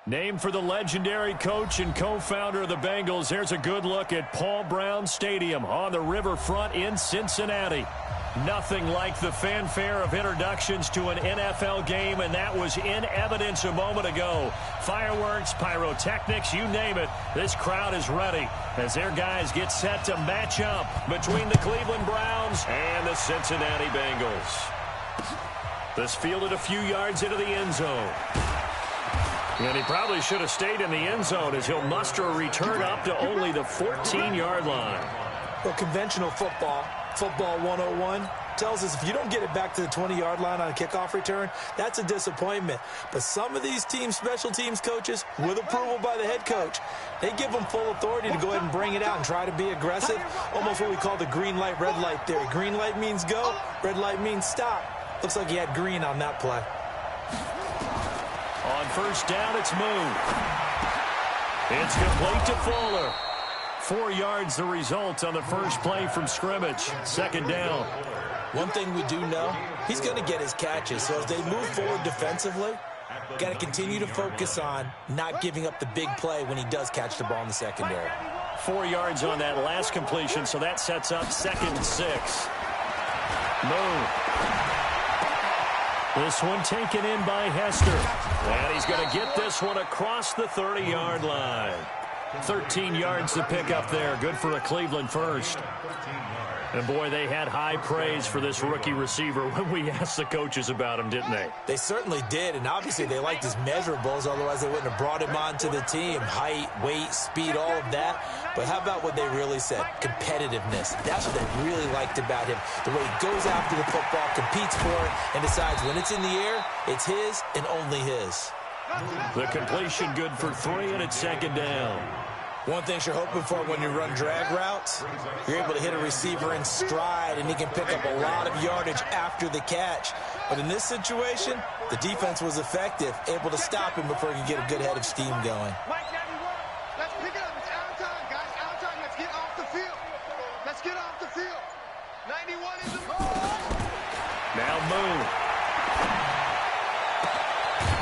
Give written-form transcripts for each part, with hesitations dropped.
Named for the legendary coach and co-founder of the Bengals, there's a good look at Paul Brown Stadium on the riverfront in Cincinnati. Nothing like the fanfare of introductions to an NFL game, and that was in evidence a moment ago. Fireworks, pyrotechnics, you name it. This crowd is ready as their guys get set to match up between the Cleveland Browns and the Cincinnati Bengals. This fielded a few yards into the end zone. And he probably should have stayed in the end zone as he'll muster a return up to only the 14-yard line. Well, conventional football 101, tells us if you don't get it back to the 20-yard line on a kickoff return, that's a disappointment. But some of these teams, special teams coaches, with approval by the head coach, they give them full authority to go ahead and bring it out and try to be aggressive, almost what we call the green light, red light theory. Green light means go, red light means stop. Looks like he had green on that play. On first down, it's Moon. It's complete to Fuller. 4 yards the result on the first play from scrimmage. Second down. One thing we do know, he's going to get his catches. So as they move forward defensively, got to continue to focus on not giving up the big play when he does catch the ball in the secondary. 4 yards on that last completion, so that sets up 2nd and 6. Moon. This one taken in by Hester. And he's going to get this one across the 30-yard line. 13 yards to pick up there. Good for a Cleveland first. And, boy, they had high praise for this rookie receiver when we asked the coaches about him, didn't they? They certainly did, and obviously they liked his measurables. Otherwise, they wouldn't have brought him onto the team. Height, weight, speed, all of that. But how about what they really said? Competitiveness. That's what they really liked about him. The way he goes after the football, competes for it, and decides when it's in the air, it's his and only his. The completion good for 3, and it's second down. One thing you're hoping for when you run drag routes, you're able to hit a receiver in stride, and he can pick up a lot of yardage after the catch. But in this situation, the defense was effective, able to stop him before he could get a good head of steam going. Let's pick it up. It's out of time, guys. Out of time. Let's get off the field. Let's get off the field. 91 is the ball. Now Moon.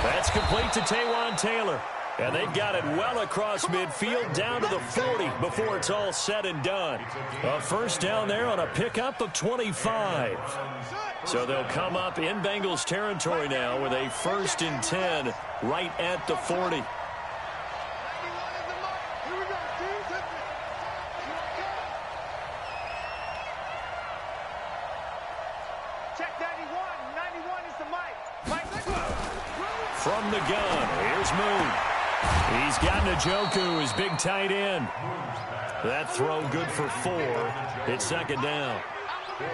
That's complete to Taywan Taylor. And they've got it well across midfield down to the 40 before it's all said and done. A first down there on a pickup of 25. So they'll come up in Bengals territory now with a 1st and 10 right at the 40. Check 91. 91 is the mic. From the gun, here's Moon. He's got Njoku, his big tight end. That throw good for 4. It's second down.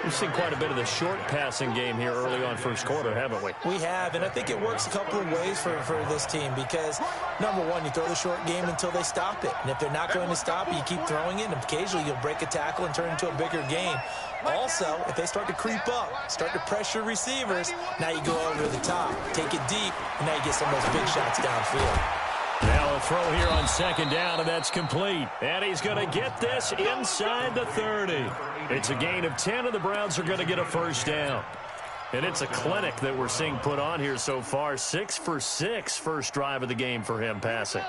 We've seen quite a bit of the short passing game here early on first quarter, haven't we? We have, and I think it works a couple of ways for this team because, number one, you throw the short game until they stop it. And if they're not going to stop it, you keep throwing it, and occasionally you'll break a tackle and turn it into a bigger game. Also, if they start to creep up, start to pressure receivers, now you go over the top, take it deep, and now you get some of those big shots downfield. Now a throw here on second down, and that's complete. And he's going to get this inside the 30. It's a gain of 10, and the Browns are going to get a first down. And it's a clinic that we're seeing put on here so far. 6 for 6 first drive of the game for him passing.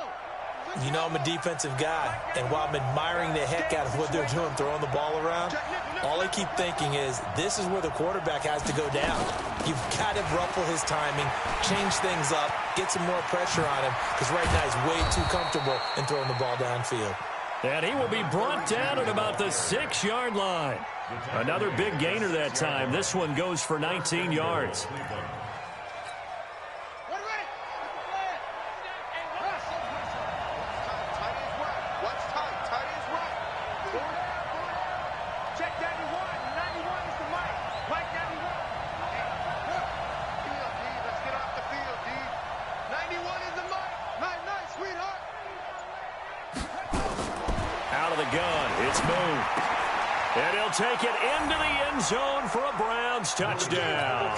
You know I'm a defensive guy, and while I'm admiring the heck out of what they're doing, throwing the ball around, all I keep thinking is this is where the quarterback has to go down. You've got to ruffle his timing, change things up, get some more pressure on him, because right now he's way too comfortable in throwing the ball downfield. And he will be brought down at about the 6-yard line. Another big gainer that time. This one goes for 19 yards. And he'll take it into the end zone for a Browns touchdown.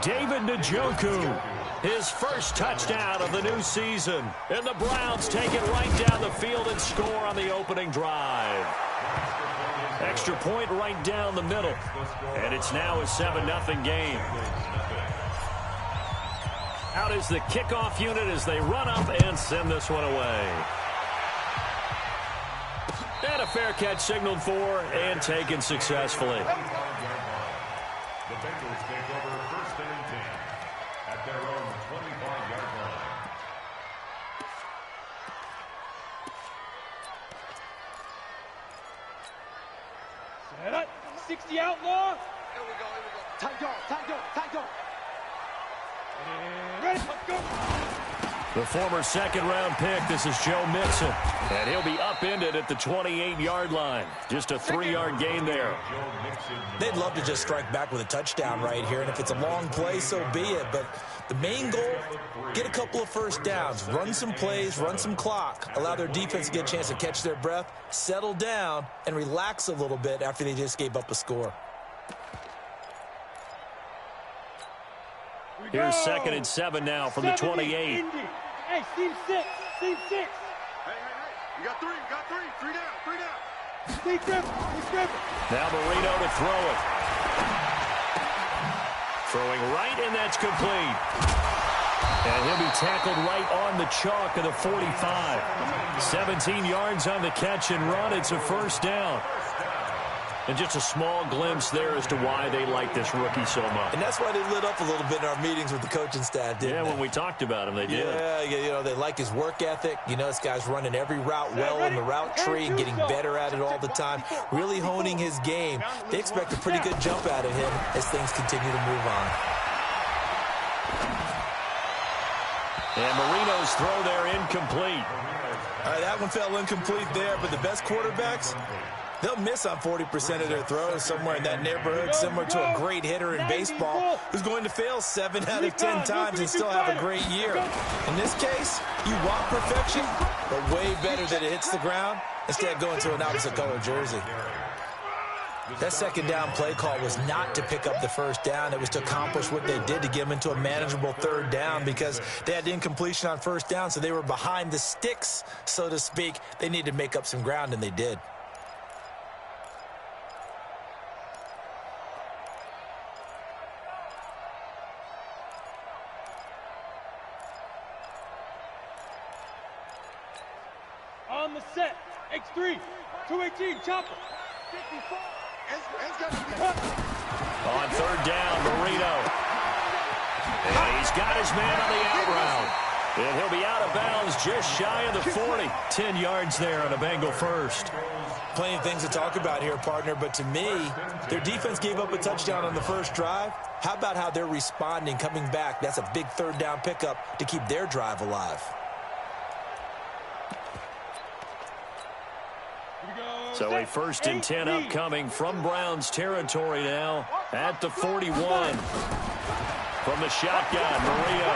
David Njoku, his first touchdown of the new season. And the Browns take it right down the field and score on the opening drive. Extra point right down the middle. And it's now a 7-0 game. Out is the kickoff unit as they run up and send this one away. And a fair catch signaled for and taken successfully. The Bengals take over 1st and 10 at their own 25-yard line. Set up. 60 outlaw. Here we go. Tight dog. And ready. Let's go. The former second-round pick, this is Joe Mixon. And he'll be upended at the 28-yard line. Just a 3-yard gain there. They'd love to just strike back with a touchdown right here, and if it's a long play, so be it. But the main goal, get a couple of first downs, run some plays, run some clock, allow their defense to get a chance to catch their breath, settle down, and relax a little bit after they just gave up a score. Here's 2nd and 7 now from the 28. Hey, team 6. Hey. You got three. 3 down. Steve Griffin. Now Marino to throw it. Throwing right, and that's complete. And he'll be tackled right on the chalk of the 45. 17 yards on the catch and run. It's a first down. And just a small glimpse there as to why they like this rookie so much. And that's why they lit up a little bit in our meetings with the coaching staff, didn't they? When we talked about him, they did. Yeah, you know, they like his work ethic. You know, this guy's running every route well in the route tree and getting better at it all the time, really honing his game. They expect a pretty good jump out of him as things continue to move on. And Marino's throw there incomplete. All right, that one fell incomplete there, but the best quarterbacks, they'll miss on 40% of their throws, somewhere in that neighborhood, similar to a great hitter in baseball who's going to fail 7 out of 10 times and still have a great year. In this case, you want perfection, but way better that it hits the ground instead of going to an opposite color jersey. That second down play call was not to pick up the first down. It was to accomplish what they did to get them into a manageable third down because they had incompletion on first down, so they were behind the sticks, so to speak. They needed to make up some ground, and they did. On the set. X3. 218. Chopper. 54. On third down, Marino. And he's got his man on the out route. And he'll be out of bounds just shy of the 40. 10 yards there on a Bengal first. Plenty of things to talk about here, partner, but to me, their defense gave up a touchdown on the first drive. How about how they're responding, coming back? That's a big third down pickup to keep their drive alive. So a 1st and 10 upcoming from Browns territory now at the 41. From the shotgun, Marino.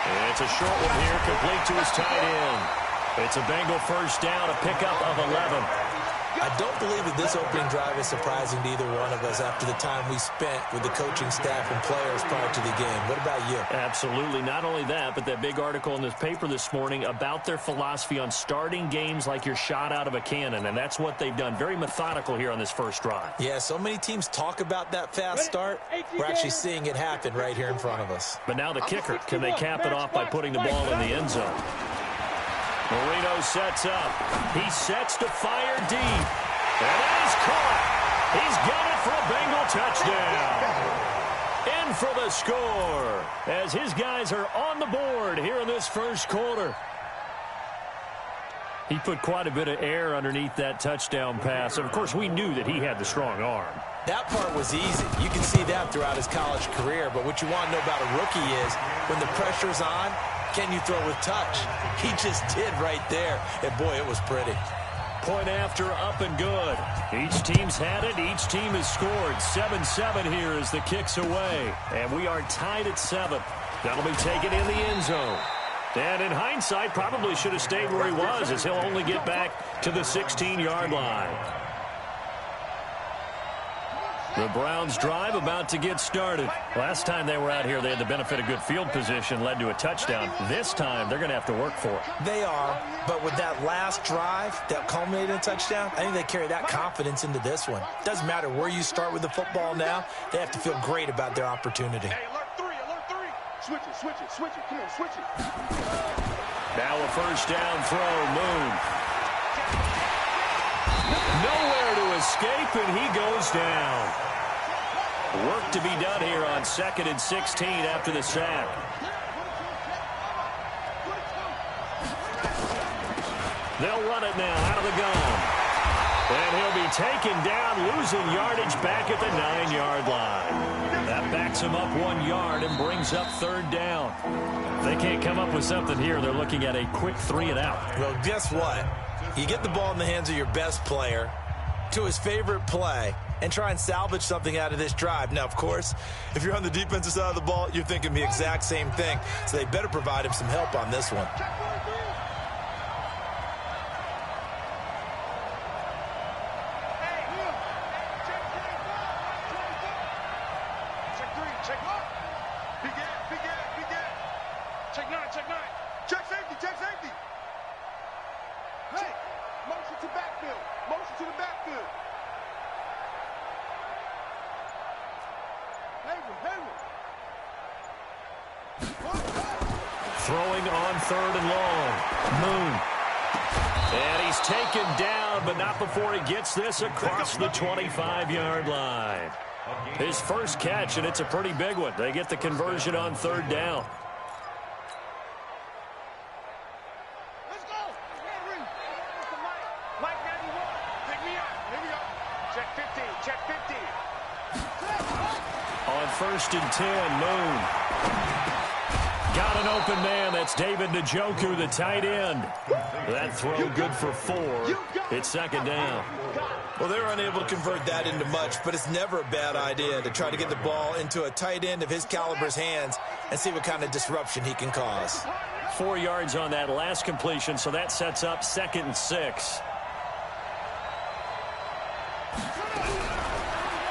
And it's a short one here, complete to his tight end. It's a Bengal first down, a pickup of 11. I don't believe that this opening drive is surprising to either one of us after the time we spent with the coaching staff and players prior to the game. What about you? Absolutely. Not only that, but that big article in this paper this morning about their philosophy on starting games like you're shot out of a cannon, and that's what they've done. Very methodical here on this first drive. Yeah, so many teams talk about that fast start. We're actually seeing it happen right here in front of us. But now the kicker. Can they cap it off by putting the ball in the end zone? Marino sets up. He sets to fire deep. And that is caught. He's got it for a Bengal touchdown. In for the score as his guys are on the board here in this first quarter. He put quite a bit of air underneath that touchdown pass. And, of course, we knew that he had the strong arm. That part was easy. You can see that throughout his college career. But what you want to know about a rookie is when the pressure's on, can you throw with touch? He just did right there. And, boy, it was pretty. Point after, up and good. Each team's had it. Each team has scored. 7-7 here as the kick's away. And we are tied at 7. That'll be taken in the end zone. And in hindsight, probably should have stayed where he was as he'll only get back to the 16-yard line. The Browns drive about to get started. Last time they were out here, they had the benefit of good field position, led to a touchdown. This time, they're going to have to work for it. They are, but with that last drive that culminated in a touchdown, I think they carry that confidence into this one. Doesn't matter where you start with the football now, they have to feel great about their opportunity. Hey, alert 3. Switch it, switch it, switch it. Come on, switch it. Now a first down throw. Moon. Nowhere to escape, and he goes down. Work to be done here on 2nd and 16 after the sack. They'll run it now out of the gun. And he'll be taken down, losing yardage back at the 9-yard line. That backs him up 1 yard and brings up 3rd down. If they can't come up with something here, they're looking at a quick 3-and-out. Well, guess what? You get the ball in the hands of your best player to his favorite play and try and salvage something out of this drive. Now, of course, if you're on the defensive side of the ball, you're thinking the exact same thing. So they better provide him some help on this one. Throwing on 3rd and long. Moon. And he's taken down, but not before he gets this across the 25-yard line. His first catch, and it's a pretty big one. They get the conversion on 3rd down. Let's go. Mike 91. Pick me up. Here we go. Check 15. Check 15. On 1st and 10, Moon. Got an open man. That's David Njoku, the tight end. That throw good for 4. It's 2nd down. Well, they're unable to convert that into much, but it's never a bad idea to try to get the ball into a tight end of his caliber's hands and see what kind of disruption he can cause. 4 yards on that last completion, so that sets up 2nd and 6.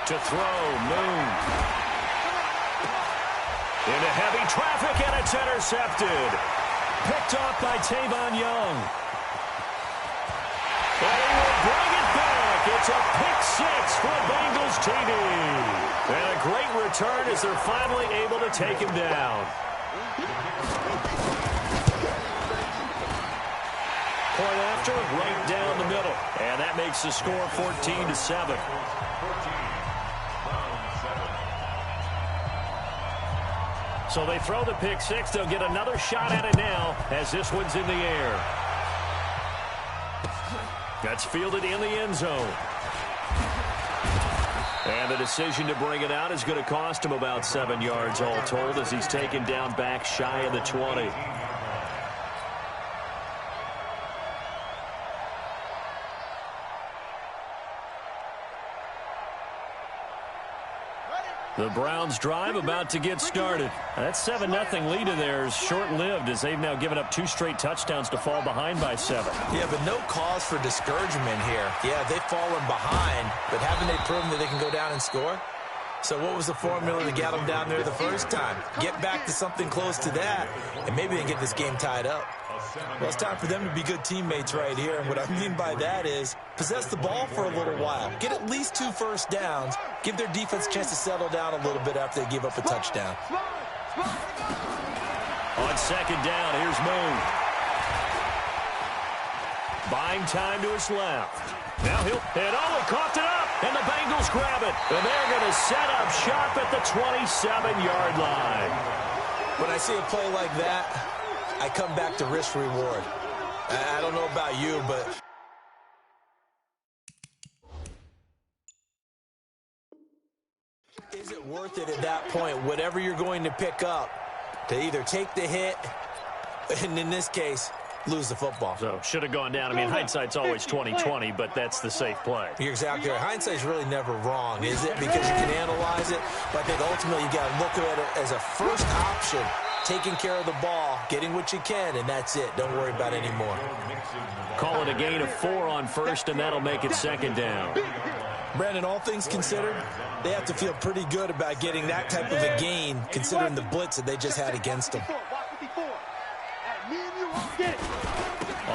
To throw, Moon. Into heavy traffic, and it's intercepted. Picked off by Tavon Young. And he will bring it back. It's a pick 6 for Bengals TD. And a great return as they're finally able to take him down. Point after, right down the middle. And that makes the score 14-7. So they throw the pick 6. They'll get another shot at it now as this one's in the air. That's fielded in the end zone. And the decision to bring it out is going to cost him about 7 yards all told as he's taken down back shy of the 20. The Browns drive about to get started. That 7-0 lead of theirs short-lived as they've now given up 2 straight touchdowns to fall behind by 7. Yeah, but no cause for discouragement here. Yeah, they've fallen behind, but haven't they proven that they can go down and score? So what was the formula to get them down there the first time? Get back to something close to that, and maybe they can get this game tied up. Well, it's time for them to be good teammates right here, and what I mean by that is possess the ball for a little while. Get at least 2 first downs. Give their defense a chance to settle down a little bit after they give up a touchdown. On 2nd down, here's Moon. Buying time to his left. Now he coughed it up, and the Bengals grab it. And they're going to set up shop at the 27-yard line. When I see a play like that, I come back to risk reward. I don't know about you, but is it worth it at that point, whatever you're going to pick up, to either take the hit, and in this case, lose the football? So, should have gone down. I mean, hindsight's always 20/20, but that's the safe play. You're exactly right. Hindsight's really never wrong, is it? Because you can analyze it, but I think ultimately you got to look at it as a first option. Taking care of the ball, getting what you can, and that's it. Don't worry about it anymore. Call it a gain of 4 on 1st, and that'll make it 2nd down. Brandon, all things considered, they have to feel pretty good about getting that type of a gain, considering the blitz that they just had against them.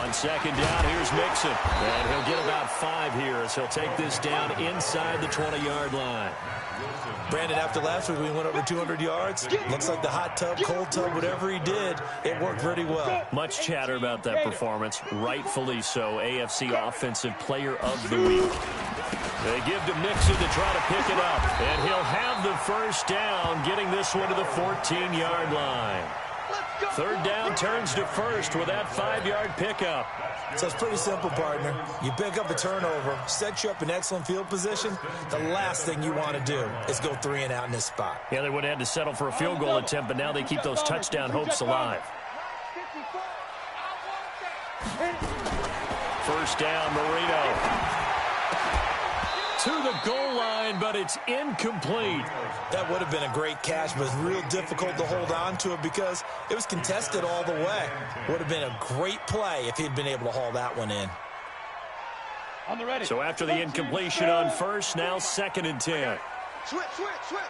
On second down, here's Mixon. And he'll get about 5 here as he'll take this down inside the 20-yard line. Brandon, after last week, we went over 200 yards. Looks like the hot tub, cold tub, whatever he did, it worked pretty well. Much chatter about that performance. Rightfully so. AFC Offensive Player of the Week. They give to Mixon to try to pick it up. And he'll have the first down, getting this one to the 14-yard line. Third down turns to first with that 5-yard pickup. So it's pretty simple, partner. You pick up a turnover, set you up in excellent field position. The last thing you want to do is go 3 and out in this spot. Yeah, they would have had to settle for a field goal attempt, but now they keep those touchdown hopes alive. First down, Marino. To the goal line, but it's incomplete. That would have been a great catch, but it's real difficult to hold on to it because it was contested all the way. Would have been a great play if he'd been able to haul that one in. On the ready. So after the incompletion on first, now 2nd and 10. Switch, switch, switch.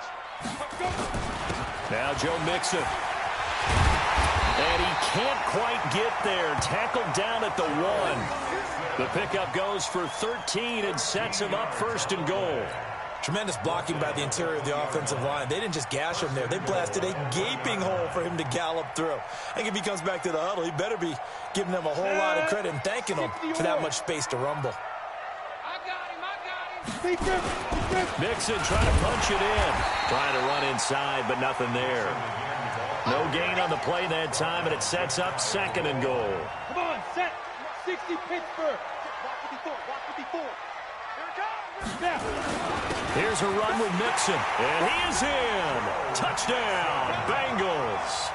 Now Joe Mixon. And he can't quite get there. Tackled down at the 1. The pickup goes for 13 and sets him up 1st and goal. Tremendous blocking by the interior of the offensive line. They didn't just gash him there. They blasted a gaping hole for him to gallop through. I think if he comes back to the huddle, he better be giving them a whole lot of credit and thanking them for that much space to rumble. Mixon trying to punch it in. Trying to run inside, but nothing there. No gain on the play that time, and it sets up 2nd and goal. Come on, set. 60 Pittsburgh. Walk 54. Here it comes. Now. Here's a run with Mixon, and he is in. Touchdown, Bengals.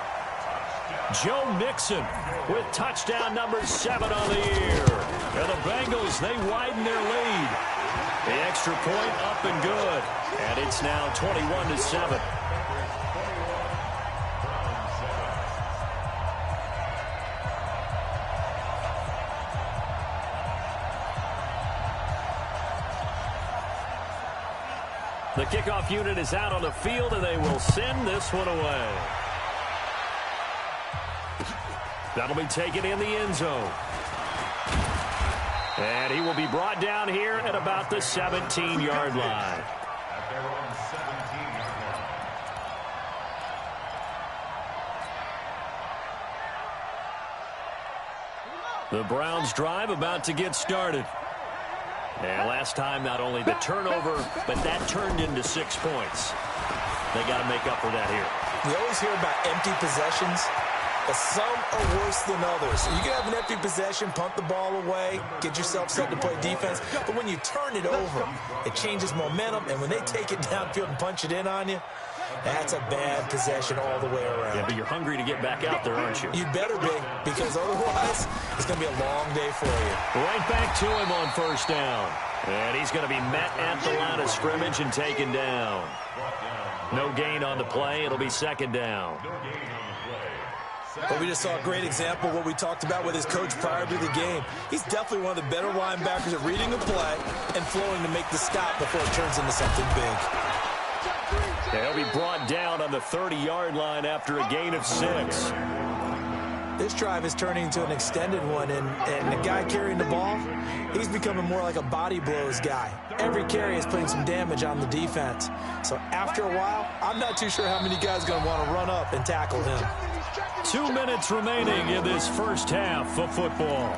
Joe Mixon with touchdown number 7 on the year. And the Bengals, they widen their lead. The extra point up and good. And it's now 21-7. The kickoff unit is out on the field, and they will send this one away. That'll be taken in the end zone. And he will be brought down here at about the 17-yard line. At their own 17-yard line. The Browns drive about to get started. And last time, not only the turnover, but that turned into 6 points. They got to make up for that here. We always hear about empty possessions, but some are worse than others. You can have an empty possession, punt the ball away, get yourself set to play defense, but when you turn it over, it changes momentum, and when they take it downfield and punch it in on you, that's a bad possession all the way around. Yeah, but you're hungry to get back out there, aren't you? You better be, because otherwise, it's going to be a long day for you. Right back to him on first down. And he's going to be met at the line of scrimmage and taken down. No gain on the play. It'll be 2nd down. But we just saw a great example of what we talked about with his coach prior to the game. He's definitely one of the better linebackers at reading a play and flowing to make the stop before it turns into something big. He'll be brought down on the 30-yard line after a gain of 6. This drive is turning into an extended one, and the guy carrying the ball, he's becoming more like a body blows guy. Every carry is putting some damage on the defense. So after a while, I'm not too sure how many guys are going to want to run up and tackle him. 2 minutes remaining in this first half of football.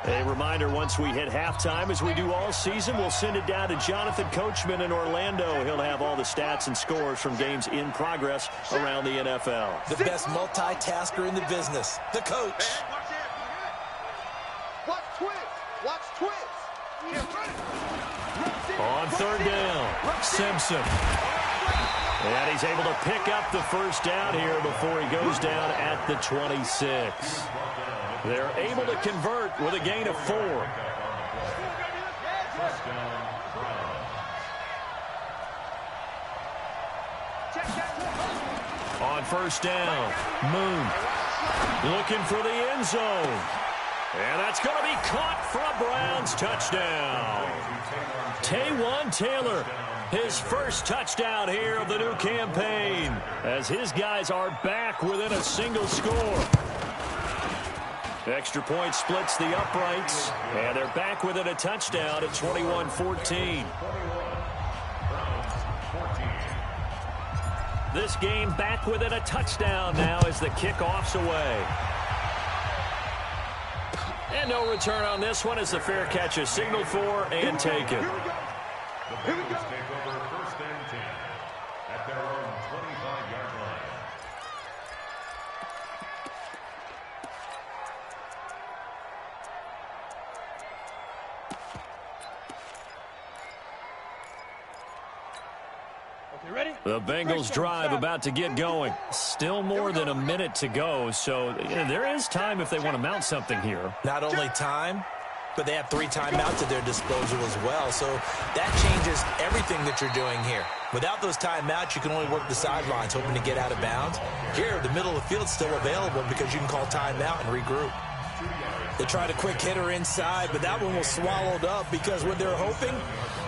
A reminder, once we hit halftime, as we do all season, we'll send it down to Jonathan Coachman in Orlando. He'll have all the stats and scores from games in progress around the NFL. The best multitasker in the business, the coach. Watch twins. Watch twins. On 3rd down, Simpson. And he's able to pick up the first down here before he goes down at the 26. They're able to convert with a gain of 4. On first down, Moon looking for the end zone. And that's going to be caught for a Browns touchdown. Taywan Taylor, his first touchdown here of the new campaign, as his guys are back within a single score. Extra point splits the uprights, and they're back within a touchdown at 21-14. This game back within a touchdown now as the kickoff's away. And no return on this one as the fair catch is signaled for and taken. The Bengals take over 1st and 10 at their own 25-yard line. Okay, ready? The Bengals drive about to get going. Still more than a minute to go, so there is time if they want to mount something here. Not only time, but they have 3 timeouts at their disposal as well. So that changes everything that you're doing here. Without those timeouts, you can only work the sidelines, hoping to get out of bounds. Here, the middle of the field is still available because you can call timeout and regroup. They tried a quick hitter inside, but that one was swallowed up because what they're hoping,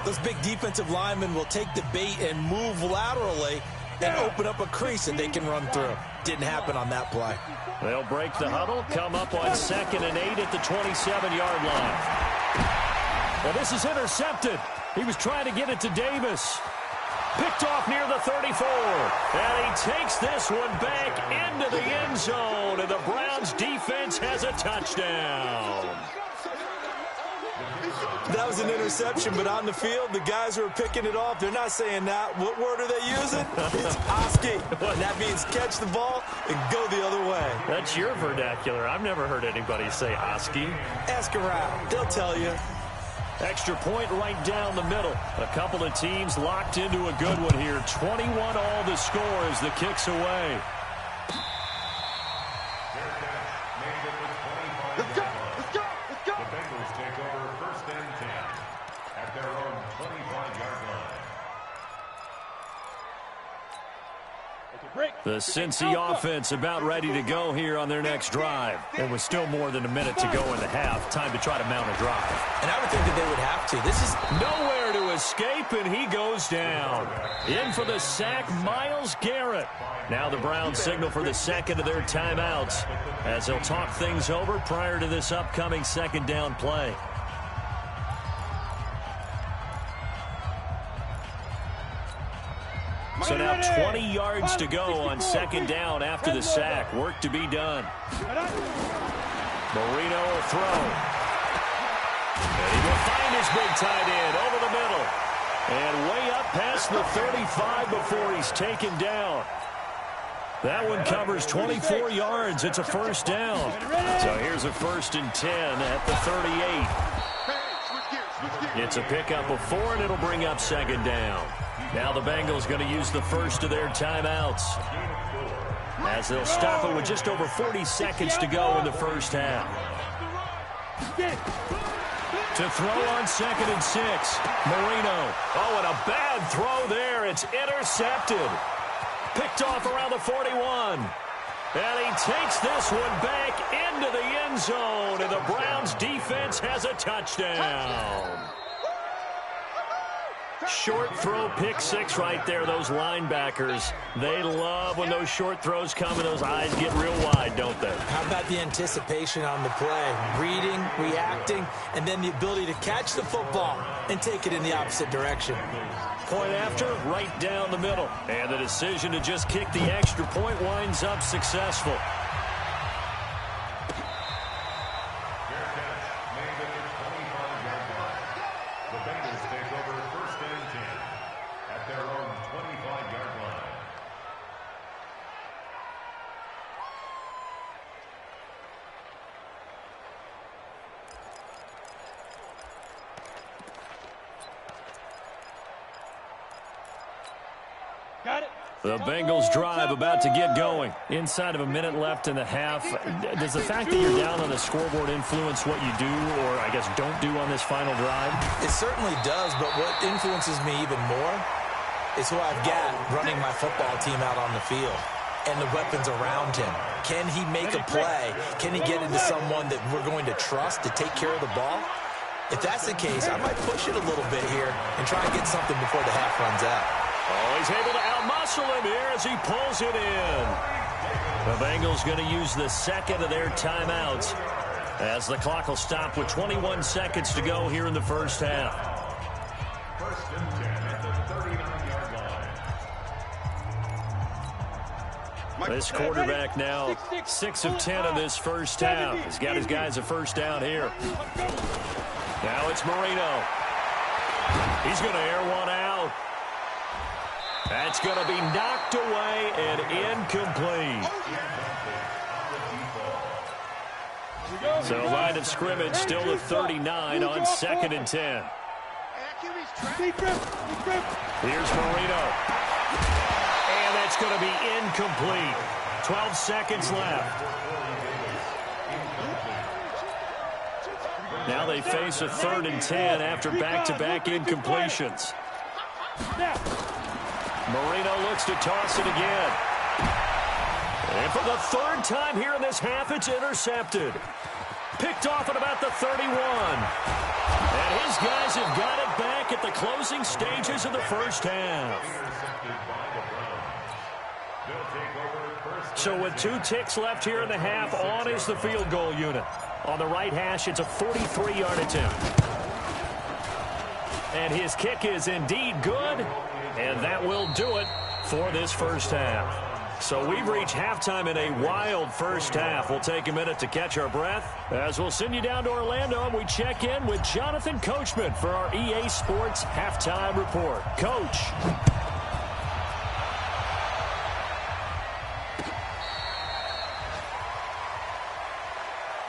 those big defensive linemen will take the bait and move laterally and open up a crease that they can run through. Didn't happen on that play. They'll break the huddle, come up on 2nd and 8 at the 27-yard line. Well, this is intercepted. He was trying to get it to Davis. Picked off near the 34. And he takes this one back into the end zone. And the Browns defense has a touchdown. That was an interception, but on the field, the guys who are picking it off, they're not saying that. What word are they using? It's Oski. That means catch the ball and go the other way. That's your vernacular. I've never heard anybody say Oski. Ask around. They'll tell you. Extra point right down the middle. A couple of teams locked into a good one here. 21 all the score as the kick's away. Let's go! Let's go! Let's go! The Bengals take over 1st and 10 at their own 25-yard line. The Cincy offense about ready to go here on their next drive. There was still more than a minute to go in the half. Time to try to mount a drive. And I would think that they would have to. This is Nowhere to escape, and he goes down. In for the sack, Myles Garrett. Now the Browns signal for the second of their timeouts as they'll talk things over prior to this upcoming 2nd down play. So now 20 yards to go on 2nd down after the sack. Work to be done. Marino will throw. And he will find his big tight end over the middle. And way up past the 35 before he's taken down. That one covers 24 yards. It's a 1st down. So here's a 1st and 10 at the 38. It's a pickup of 4, and it'll bring up 2nd down. Now the Bengals going to use the first of their timeouts as they'll stop it with just over 40 seconds to go in the first half. To throw on 2nd and 6. Marino. Oh, and a bad throw there. It's intercepted. Picked off around the 41. And he takes this one back into the end zone. And the Browns defense has a touchdown. Short throw, pick 6 right there. Those linebackers, they love when those short throws come and those eyes get real wide, don't they? How about the anticipation on the play? Reading, reacting, and then the ability to catch the football and take it in the opposite direction. Point after, right down the middle. And the decision to just kick the extra point winds up successful. The Bengals drive about to get going. Inside of a minute left in the half. Does the fact that you're down on the scoreboard influence what you do or, I guess, don't do on this final drive? It certainly does, but what influences me even more is who I've got running my football team out on the field. and the weapons around him. Can he make a play? Can he get into someone that we're going to trust to take care of the ball? If that's the case, I might push it a little bit here and try and get something before the half runs out. Oh, he's able to outmuscle him here as he pulls it in. The Bengals going to use the second of their timeouts as the clock will stop with 21 seconds to go here in the first half. First and 10 at the 39-yard line. This quarterback now 6 of 10 in this first half. He's got his guys a first down here. Now it's Marino. He's going to air one out. That's going to be knocked away and incomplete. So line of scrimmage still at 39 on 2nd and 10. Here's Marino. And that's going to be incomplete. 12 seconds left. Now they face a 3rd and 10 after back-to-back incompletions. Marino looks to toss it again. And for the 3rd time here in this half, it's intercepted. Picked off at about the 31. And his guys have got it back at the closing stages of the first half. So with 2 ticks left here in the half, on is the field goal unit. On the right hash, it's a 43-yard attempt. And his kick is indeed good, and that will do it for this first half. So we've reached halftime in a wild first half. We'll take a minute to catch our breath as we'll send you down to Orlando and we check in with Jonathan Coachman for our EA Sports Halftime Report. Coach.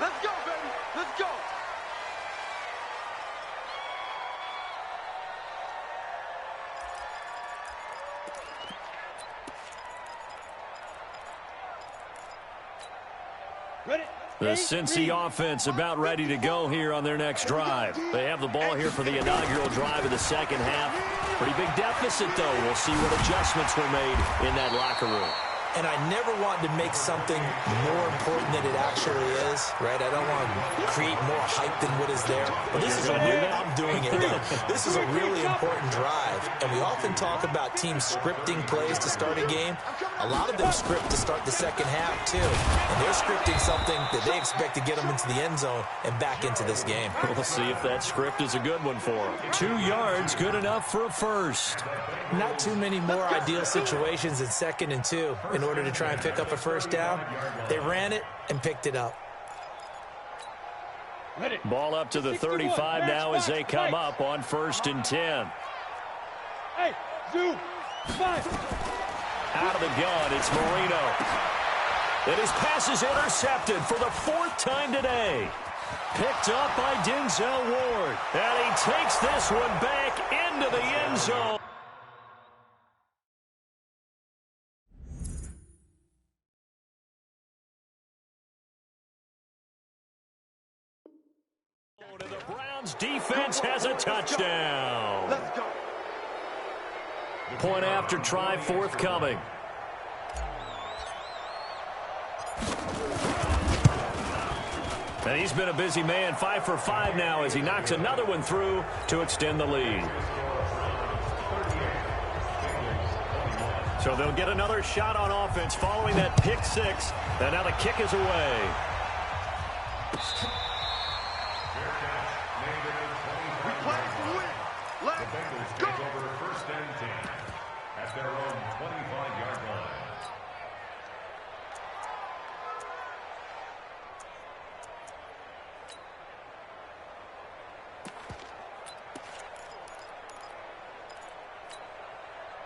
Let's go, baby. Let's go. The Cincy offense about ready to go here on their next drive. They have the ball here for the inaugural drive of the second half. Pretty big deficit, though. We'll see what adjustments were made in that locker room. And I never want to make something more important than it actually is, right? I don't want to create more hype than what is there. But this is I'm doing it. No, this is a really important drive. And we often talk about teams scripting plays to start a game. A lot of them script to start the second half, too. And they're scripting something that they expect to get them into the end zone and back into this game. We'll see if that script is a good one for them. 2 yards, good enough for a first. Not too many more ideal situations in 2nd and 2 in order to try and pick up a first down. They ran it and picked it up. Ball up to the 35 now as they come up on 1st and 10. Hey, zoom, 5. Out of the gun, it's Marino. And his pass is intercepted for the 4th time today. Picked up by Denzel Ward. And he takes this one back into the end zone. And the Browns defense has a touchdown. Let's go. Point after try forthcoming. And he's been a busy man, 5 for 5 now as he knocks another one through to extend the lead. So they'll get another shot on offense following that pick 6. And now the kick is away. The Bengals take over 1st and 10 at their own 25-yard line.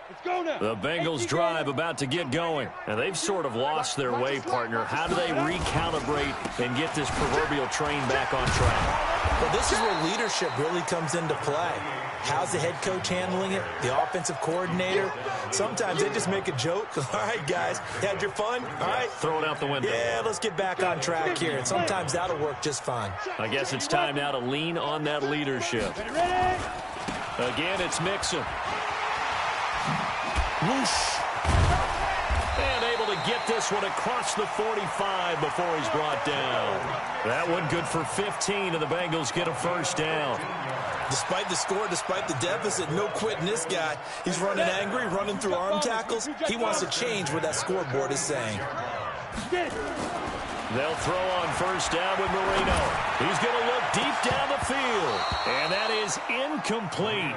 Let's go now. The Bengals drive about to get going. And they've sort of lost their way, partner. How do they recalibrate and get this proverbial train back on track? Well, this is where leadership really comes into play. How's the head coach handling it? The offensive coordinator? Sometimes they just make a joke. All right, guys, had your fun? All right. Throw it out the window. Yeah, let's get back on track here. And sometimes that'll work just fine. I guess it's time now to lean on that leadership. Ready? Again, it's Mixon. Whoosh. And able to get this one across the 45 before he's brought down. That one good for 15, and the Bengals get a first down. Despite the score, despite the deficit, no quitting this guy. He's running angry, running through arm tackles. He wants to change what that scoreboard is saying. They'll throw on first down with Marino. He's going to look deep down the field, and that is incomplete.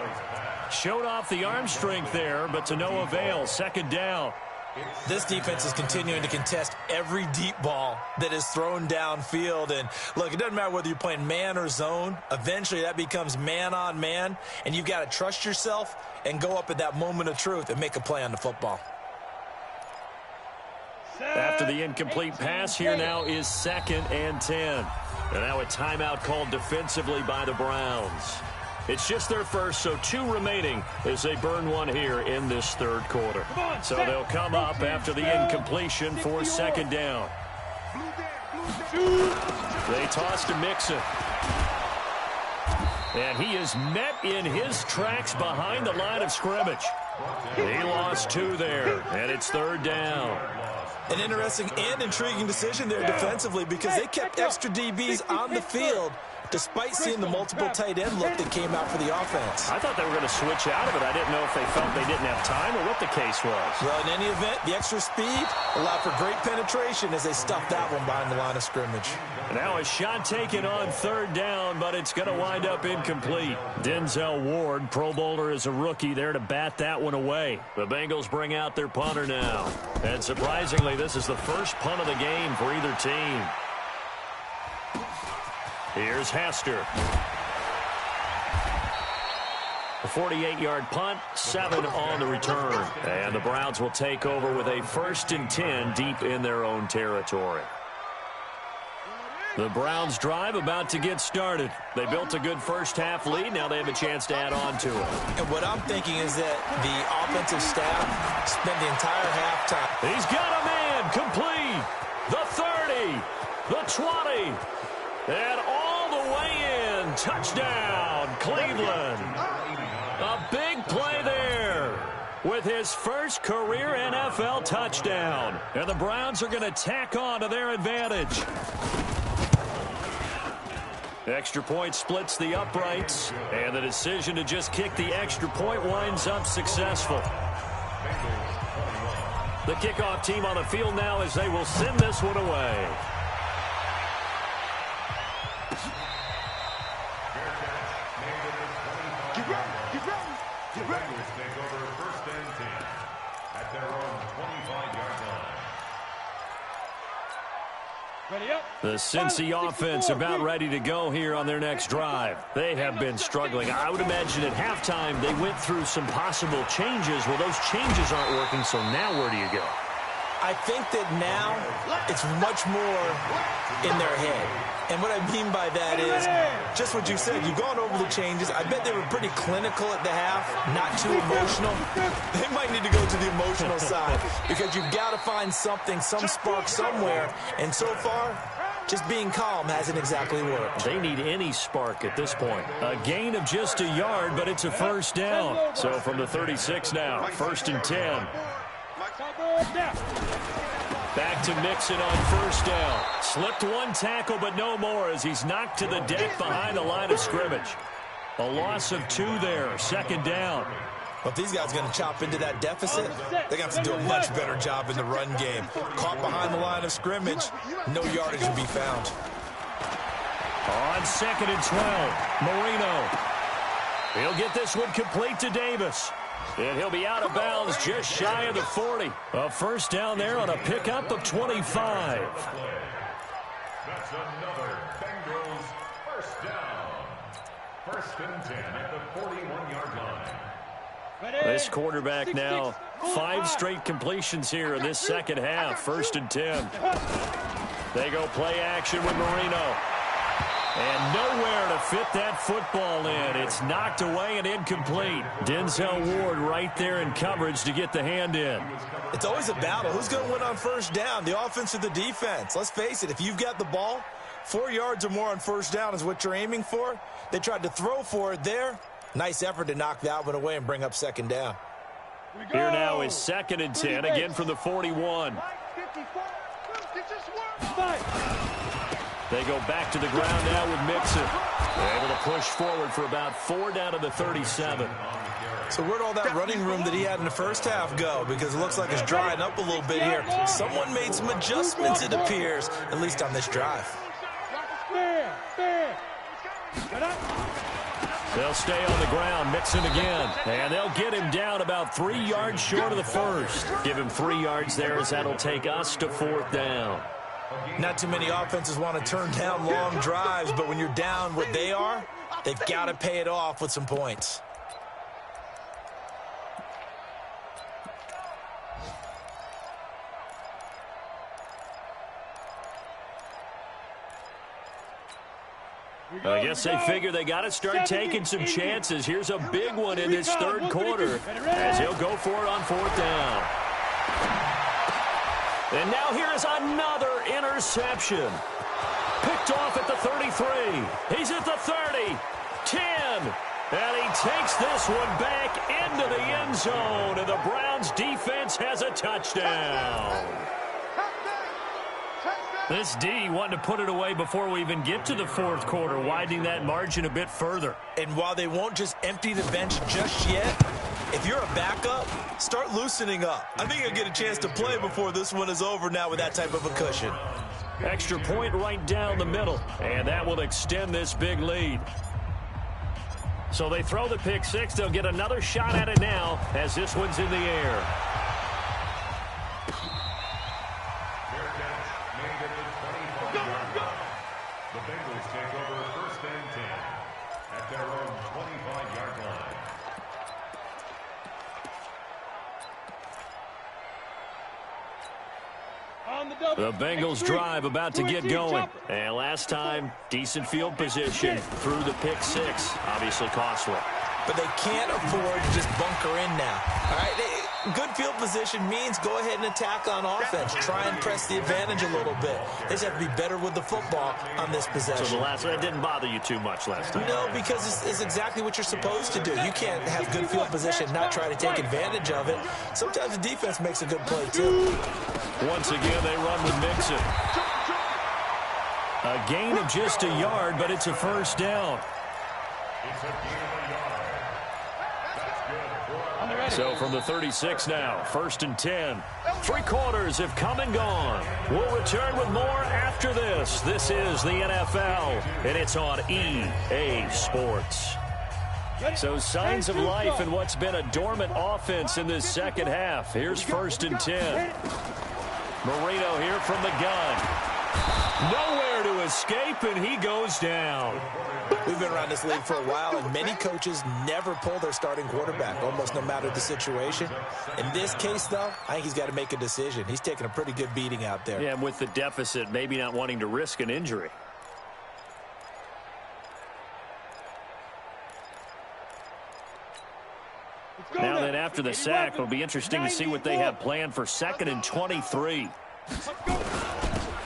Showed off the arm strength there, but to no avail. Second down. This defense is continuing to contest every deep ball that is thrown downfield. And, look, it doesn't matter whether you're playing man or zone. Eventually, that becomes man on man, and you've got to trust yourself and go up at that moment of truth and make a play on the football. After the incomplete pass, here now is 2nd and 10. And now a timeout called defensively by the Browns. It's just their first, so 2 remaining as they burn one here in this third quarter. So they'll come up after the incompletion for 2nd down. They toss to Mixon. And he is met in his tracks behind the line of scrimmage. He lost 2 there, and it's 3rd down. An interesting and intriguing decision there defensively because they kept extra DBs on the field despite seeing the multiple tight end look that came out for the offense. I thought they were going to switch out of it. I didn't know if they felt they didn't have time or what the case was. Well, in any event, the extra speed allowed for great penetration as they stuffed that one behind the line of scrimmage. Now a shot taken on 3rd down, but it's going to wind up incomplete. Denzel Ward, Pro Bowler as a rookie, there to bat that one away. The Bengals bring out their punter now. And surprisingly, this is the first punt of the game for either team. Here's Hester. A 48-yard punt, 7 on the return. And the Browns will take over with a 1st and 10 deep in their own territory. The Browns drive about to get started. They built a good first-half lead. Now they have a chance to add on to it. And what I'm thinking is that the offensive staff spent the entire halftime. He's got a man complete. The 30, the 20, and all the way in. Touchdown, Cleveland. A big play there with his first career NFL touchdown. And the Browns are going to tack on to their advantage. Extra point splits the uprights, and the decision to just kick the extra point winds up successful. The kickoff team on the field now as they will send this one away. Get ready, get ready, get ready. Bengals take over 1st and 10 at their own 25-yard line. The Cincy offense about ready to go here on their next drive. They have been struggling. I would imagine at halftime they went through some possible changes. Well, those changes aren't working, so now where do you go? I think that now it's much more in their head. And what I mean by that is just what you said. You've gone over the changes. I bet they were pretty clinical at the half, not too emotional. They might need to go to the emotional side because you've got to find something, some spark somewhere. And so far, just being calm hasn't exactly worked. They need any spark at this point. A gain of just a yard, but it's a first down. So from the 36 now, 1st and 10. Back to Mixon on first down. Slipped one tackle, but no more as he's knocked to the deck behind the line of scrimmage. A loss of 2 there, 2nd down. Well, if these guys are going to chop into that deficit, they're going to have to do a much better job in the run game. Caught behind the line of scrimmage, no yardage to be found. On 2nd and 12, Marino. He'll get this one complete to Davis. And he'll be out of bounds just shy of the 40. A first down there on a pickup of 25. That's another Bengals first down. 1st and 10 at the 41-yard line. This quarterback now, 5 straight completions here in this second half. 1st and 10. They go play action with Marino. And nowhere to fit that football in. It's knocked away and incomplete. Denzel Ward right there in coverage to get the hand in. It's always a battle. Who's going to win on first down, the offense or the defense? Let's face it, if you've got the ball, 4 yards or more on first down is what you're aiming for. They tried to throw for it there. Nice effort to knock that one away and bring up 2nd down. Here now is 2nd and 10, again from the 41. They go back to the ground now with Mixon. They're able to push forward for about 4 down to the 37. So where'd all that running room that he had in the first half go? Because it looks like it's drying up a little bit here. Someone made some adjustments, it appears, at least on this drive. They'll stay on the ground, Mixon again. And they'll get him down about 3 yards short of the first. Give him 3 yards there as that'll take us to 4th down. Not too many offenses want to turn down long drives, but when you're down what they are, they've got to pay it off with some points. I guess they figure they got to start taking some chances. Here's a big one in this third quarter as he'll go for it on 4th down. And now here is another interception. Picked off at the 33. He's at the 30, 10. And he takes this one back into the end zone. And the Browns defense has a touchdown. This D wanting to put it away before we even get to the 4th quarter, widening that margin a bit further. And while they won't just empty the bench just yet, if you're a backup, start loosening up. I think you'll get a chance to play before this one is over now with that type of a cushion. Extra point right down the middle, and that will extend this big lead. So they throw the pick six. They'll get another shot at it now as this one's in the air. The Bengals take over 1st and 10 at their own 25-yard line. The Bengals drive about to get going. And last time, decent field position through the pick six. Obviously costly. But they can't afford to just bunker in now. All right, good field position means go ahead and attack on offense. Try and press the advantage a little bit. They just have to be better with the football on this possession. So the last one, it didn't bother you too much last time? No, because it's exactly what you're supposed to do. You can't have good field position and not try to take advantage of it. Sometimes the defense makes a good play, too. Once again, they run with Mixon. A gain of just a yard, but it's a 1st down. It's a gain of a yard. So from the 36 now, 1st and 10. 3 quarters have come and gone. We'll return with more after this. This is the NFL, and it's on EA Sports. So signs of life in what's been a dormant offense in this second half. Here's 1st and 10. Marino here from the gun. Nowhere to escape, and he goes down. We've been around this league for a while, and many coaches never pull their starting quarterback, almost no matter the situation. In this case, though, I think he's got to make a decision. He's taking a pretty good beating out there. Yeah, and with the deficit, maybe not wanting to risk an injury. Now then, after the sack, it'll be interesting to see what they have planned for 2nd and 23.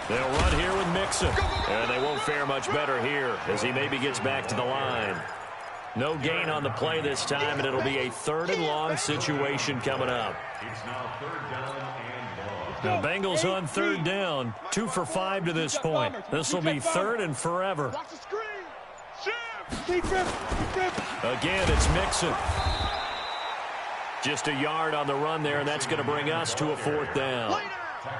They'll run here with Mixon, and they won't fare much better here as he maybe gets back to the line. No gain on the play this time, and it'll be a 3rd and long situation coming up. It's now 3rd down and long. The Bengals on 3rd down, 2 for 5 to this point. This will be 3rd and forever. Again, it's Mixon. Just a yard on the run there, and that's going to bring us to a 4th down.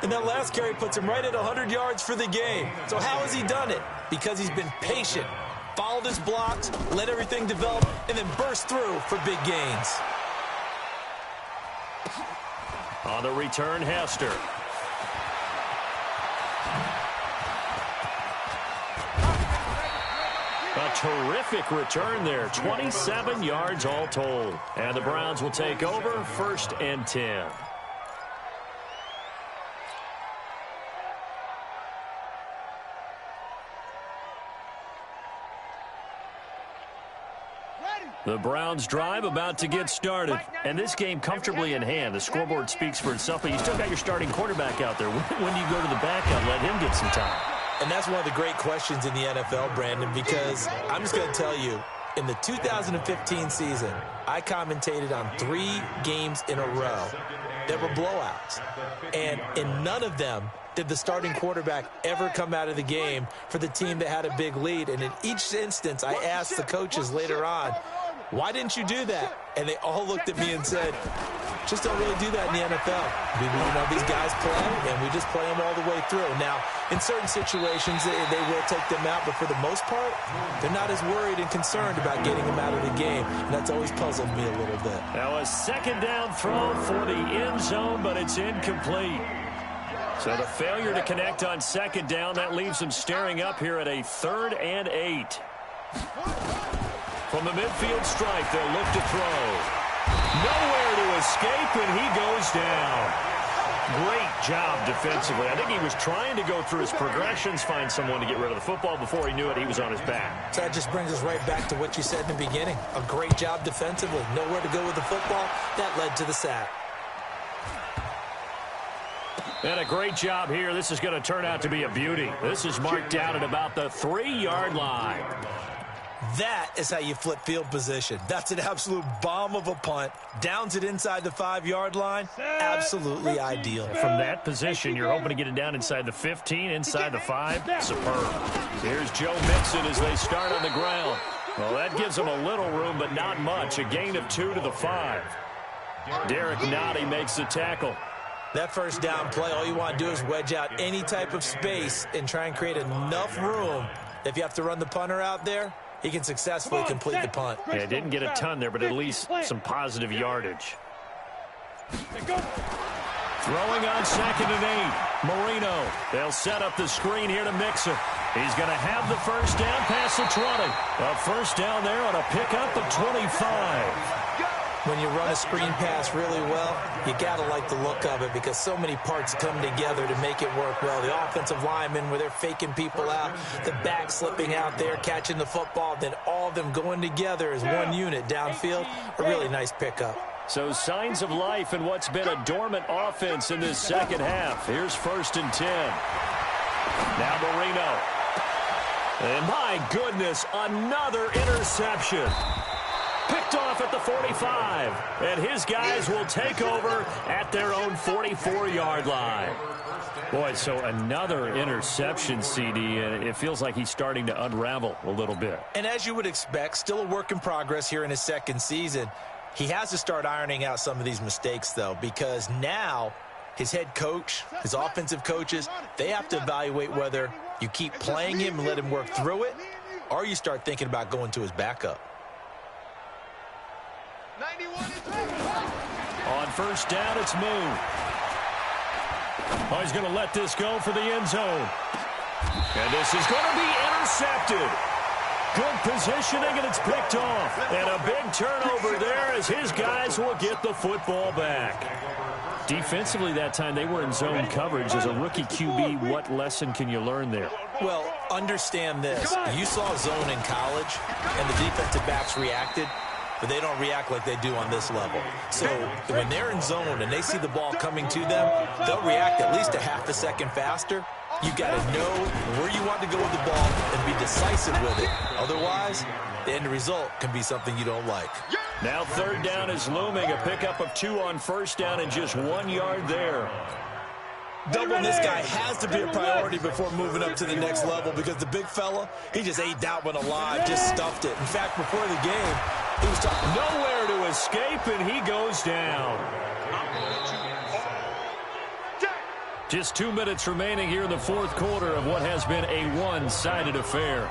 And that last carry puts him right at 100 yards for the game. So how has he done it? Because he's been patient, followed his blocks, let everything develop, and then burst through for big gains. On the return, Hester. A terrific return there. 27 yards all told. And the Browns will take over 1st and 10. The Browns drive about to get started. And this game comfortably in hand. The scoreboard speaks for itself, but you still got your starting quarterback out there. When do you go to the backup, let him get some time? And that's one of the great questions in the NFL, Brandon, because I'm just going to tell you, in the 2015 season, I commentated on 3 games in a row. that were blowouts. And in none of them did the starting quarterback ever come out of the game for the team that had a big lead. And in each instance, I asked the coaches later on, why didn't you do that? And they all looked at me and said, just don't really do that in the NFL. These guys play, and we just play them all the way through. Now, in certain situations, they will take them out, but for the most part, they're not as worried and concerned about getting them out of the game, and that's always puzzled me a little bit. Now a second down throw for the end zone, but it's incomplete. So the failure to connect on second down, that leaves them staring up here at a 3rd and 8. From the midfield stripe, they'll look to throw. Nowhere to escape, and he goes down. Great job defensively. I think he was trying to go through his progressions, find someone to get rid of the football. Before he knew it, he was on his back. So that just brings us right back to what you said in the beginning. A great job defensively. Nowhere to go with the football. That led to the sack. And a great job here. This is going to turn out to be a beauty. This is marked out at about the 3-yard line. That is how you flip field position. That's an absolute bomb of a punt. Downs it inside the 5-yard line. Absolutely ideal. From that position, you're hoping to get it down inside the 15, inside the 5. Superb. Here's Joe Mixon as they start on the ground. Well, that gives them a little room, but not much. A gain of 2 to the 5. Derek Nottie makes the tackle. That first down play, all you want to do is wedge out any type of space and try and create enough room. If you have to run the punter out there, he can successfully complete the punt. Yeah, didn't get a ton there, but at least some positive yardage. Throwing on 2nd and 8. Marino. They'll set up the screen here to Mixon. He's going to have the first down past the 20. A first down there on a pickup of 25. When you run a screen pass really well, you got to like the look of it because so many parts come together to make it work well. The offensive linemen, where they're faking people out, the back slipping out there, catching the football, then all of them going together as one unit downfield. A really nice pickup. So signs of life in what's been a dormant offense in this second half. Here's 1st and 10. Now Marino. And my goodness, another interception. Picked off at the 45, and his guys will take over at their own 44-yard line. Boy, so another interception, CD, and it feels like he's starting to unravel a little bit. And as you would expect, still a work in progress here in his second season. He has to start ironing out some of these mistakes, though, because now his head coach, his offensive coaches, they have to evaluate whether you keep playing him and let him work through it, or you start thinking about going to his backup. On first down, it's Moon. Oh, he's going to let this go for the end zone. And this is going to be intercepted. Good positioning, and it's picked off. And a big turnover there as his guys will get the football back. Defensively that time, they were in zone coverage. As a rookie QB, what lesson can you learn there? Well, understand this. You saw zone in college, and the defensive backs reacted. But they don't react like they do on this level. So when they're in zone and they see the ball coming to them, they'll react at least a half a second faster. You've got to know where you want to go with the ball and be decisive with it. Otherwise, the end result can be something you don't like. Now 3rd down is looming. A pickup of 2 on first down and just 1 yard there. Doubling this guy has to be a priority before moving up to the next level because the big fella, he just ate that one alive, just stuffed it. In fact, before the game, he was talking. Nowhere to escape, and he goes down. Just 2 minutes remaining here in the 4th quarter of what has been a one-sided affair.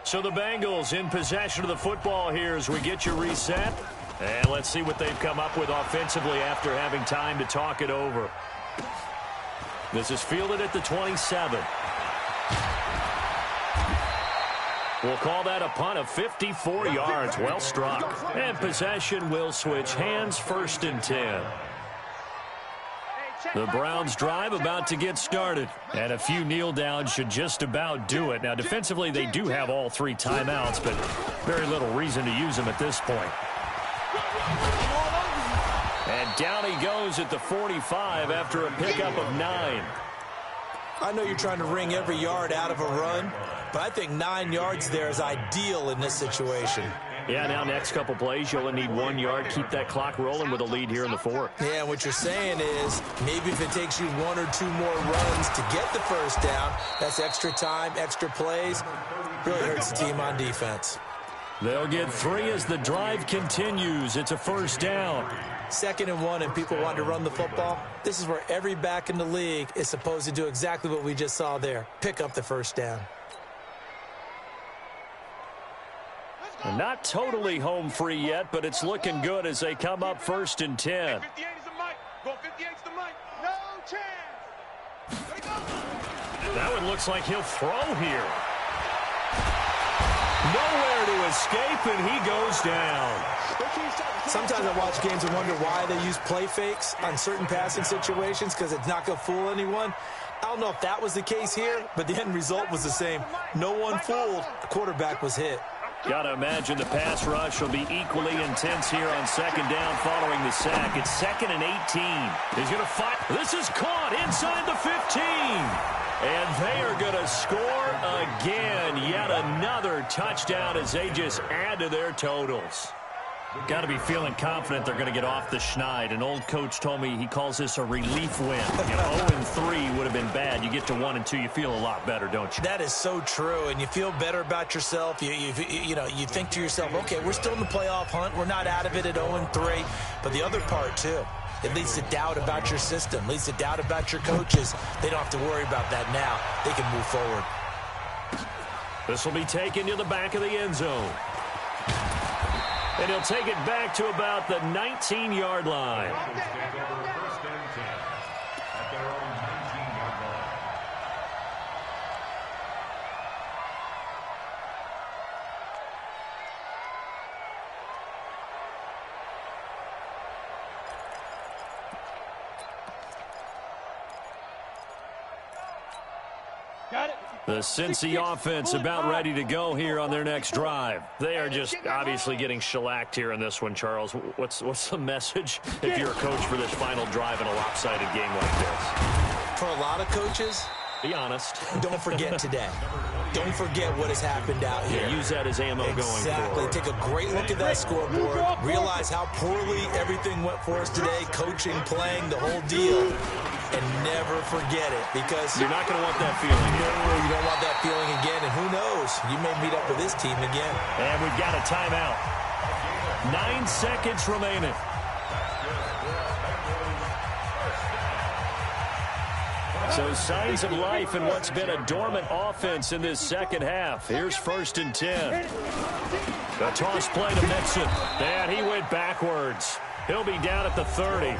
So the Bengals in possession of the football here as we get you reset. And let's see what they've come up with offensively after having time to talk it over. This is fielded at the 27. We'll call that a punt of 54 yards. Well struck. And possession will switch hands. 1st and 10. The Browns drive about to get started. And a few kneel downs should just about do it. Now, defensively, they do have all 3 timeouts, but very little reason to use them at this point. And down he goes at the 45 after a pickup of 9. I know you're trying to wring every yard out of a run, but I think 9 yards there is ideal in this situation. Yeah, now next couple plays, you'll only need 1 yard. Keep that clock rolling with a lead here in the 4th. Yeah, what you're saying is maybe if it takes you 1 or 2 more runs to get the first down, that's extra time, extra plays. Really hurts the team on defense. They'll get 3 as the drive continues. It's a first down. 2nd and 1, and people want to run the football. This is where every back in the league is supposed to do exactly what we just saw there. Pick up the first down. And not totally home free yet, but it's looking good as they come up 1st and 10. 58 is the mic. Go 58's the mic. No chance. That one looks like he'll throw here. Nowhere to escape, and he goes down. Sometimes I watch games and wonder why they use play fakes on certain passing situations, because it's not going to fool anyone. I don't know if that was the case here, but the end result was the same. No one fooled. The quarterback was hit. Got to imagine the pass rush will be equally intense here on 2nd down following the sack. It's 2nd and 18. He's going to fight. This is caught inside the 15. And they are going to score again. Yet another touchdown as they just add to their totals. Got to be feeling confident they're going to get off the schneid. An old coach told me he calls this a relief win. 0-3 would have been bad. You get to 1 and 2, you feel a lot better, don't you? That is so true, and you feel better about yourself. You think to yourself, okay, we're still in the playoff hunt. We're not out of it at 0-3. But the other part, too, it leads to doubt about your system, leads to doubt about your coaches. They don't have to worry about that now. They can move forward. This will be taken to the back of the end zone. And he'll take it back to about the 19-yard line. Got it. The Cincy offense about ready to go here on their next drive. They are just obviously getting shellacked here in this one, Charles. What's the message if you're a coach for this final drive in a lopsided game like this? For a lot of coaches, be honest. Don't forget today. Don't forget what has happened out here. Yeah, use that as ammo going forward. Exactly. Take a great look at that scoreboard. Realize how poorly everything went for us today. Coaching, playing, the whole deal. And never forget it, because you're not going to want that feeling. No, you don't want that feeling again. And who knows? You may meet up with this team again. And we've got a timeout. 9 seconds remaining. So signs of life in what's been a dormant offense in this second half. Here's 1st and 10. The toss play to Mixon. And he went backwards. He'll be down at the 30.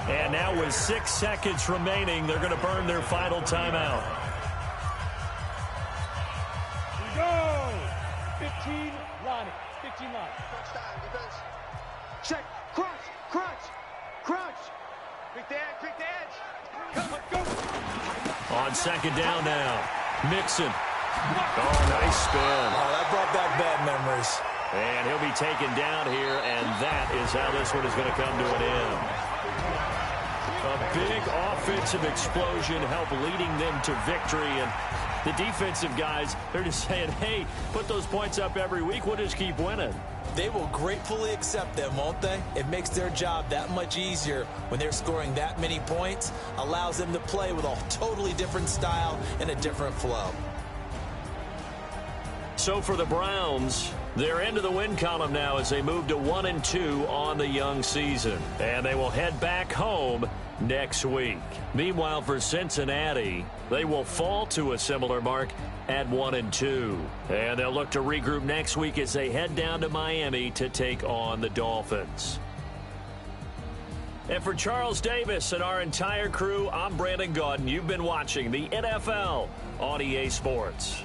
And now with 6 seconds remaining, they're going to burn their final timeout. Go! 15 line. 15 line. Check. Crunch. Quick the edge. Go. On 2nd down now. Mixon. Oh, nice spin. Oh, that brought back bad memories. And he'll be taken down here, and that is how this one is going to come to an end. A big offensive explosion helped leading them to victory, and the defensive guys, they're just saying, hey, put those points up every week, we'll just keep winning. They will gratefully accept them, won't they? It makes their job that much easier when they're scoring that many points, allows them to play with a totally different style and a different flow. So for the Browns, they're into the win column now as they move to 1-2 on the young season. And they will head back home next week. Meanwhile, for Cincinnati, they will fall to a similar mark at 1-2. And they'll look to regroup next week as they head down to Miami to take on the Dolphins. And for Charles Davis and our entire crew, I'm Brandon Gaudin. You've been watching the NFL on EA Sports.